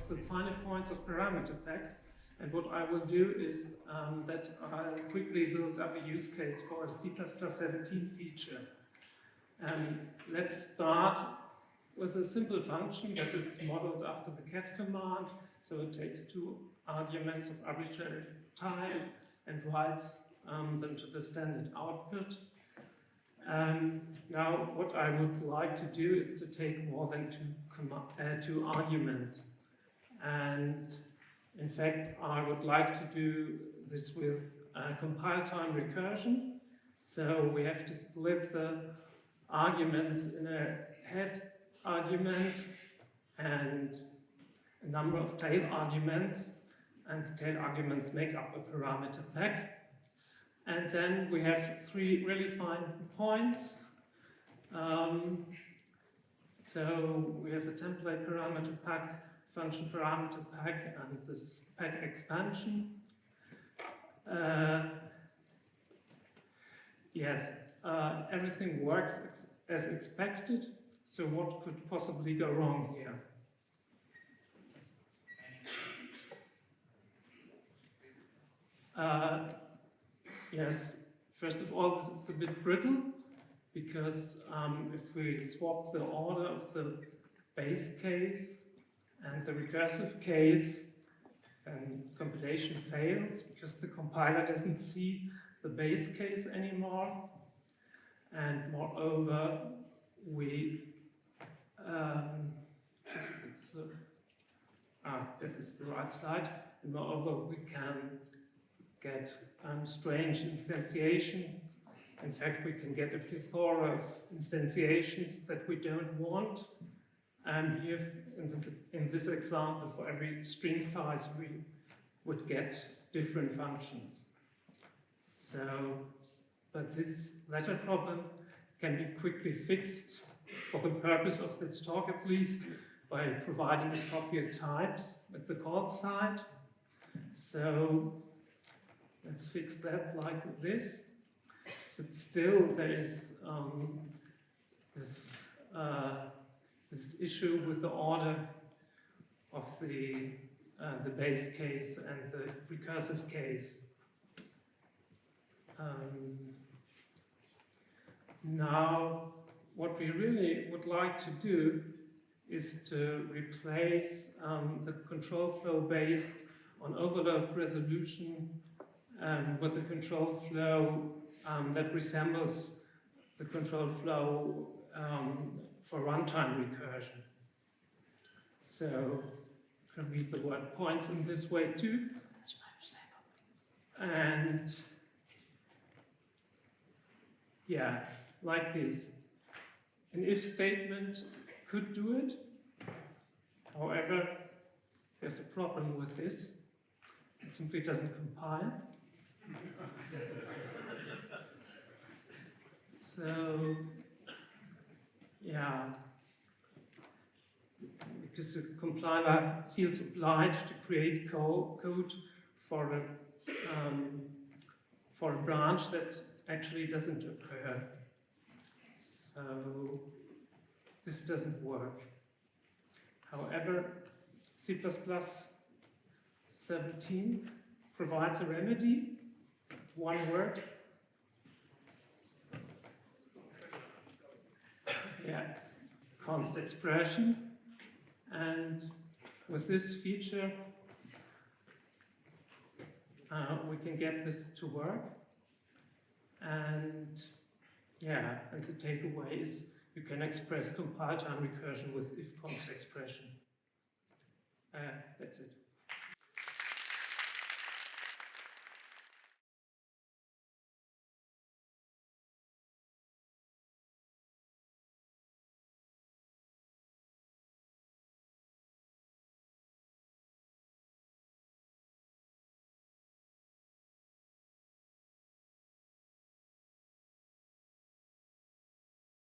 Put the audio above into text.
the finer points of parameter packs. And what I will do is that I'll quickly build up a use case for a C++17 feature. Let's start with a simple function that is modeled after the cat command. So it takes two arguments of arbitrary type and writes them to the standard output. Now, what I would like to do is to take more than two arguments. And in fact, I would like to do this with compile time recursion. So we have to split the arguments in a head argument and a number of tail arguments, and the tail arguments make up a parameter pack. And then we have three really fine points. So we have a template parameter pack, function parameter pack, and this pack expansion. Yes, everything works as expected. So what could possibly go wrong here? Yes, first of all, this is a bit brittle, because if we swap the order of the base case and the recursive case, then compilation fails, because the compiler doesn't see the base case anymore. And moreover, we this is the right slide. And moreover, we can get strange instantiations. In fact, we can get a plethora of instantiations that we don't want. And here, in this example, for every string size, we would get different functions. So, but this latter problem can be quickly fixed, for the purpose of this talk at least, by providing appropriate types at the call side. So let's fix that like this. But still, there is this issue with the order of the base case and the recursive case. Now, what we really would like to do is to replace the control flow based on overload resolution with a control flow that resembles the control flow for runtime recursion. So you can read the word points in this way too. And yeah, like this. An if statement could do it. However, there's a problem with this. It simply doesn't compile. So, yeah, because the compiler feels obliged to create code for a branch that actually doesn't occur. So this doesn't work. However, C++17 provides a remedy, one word. Yeah, const expression. And with this feature, we can get this to work. And yeah, and the takeaway is you can express compile time recursion with if const expression. That's it.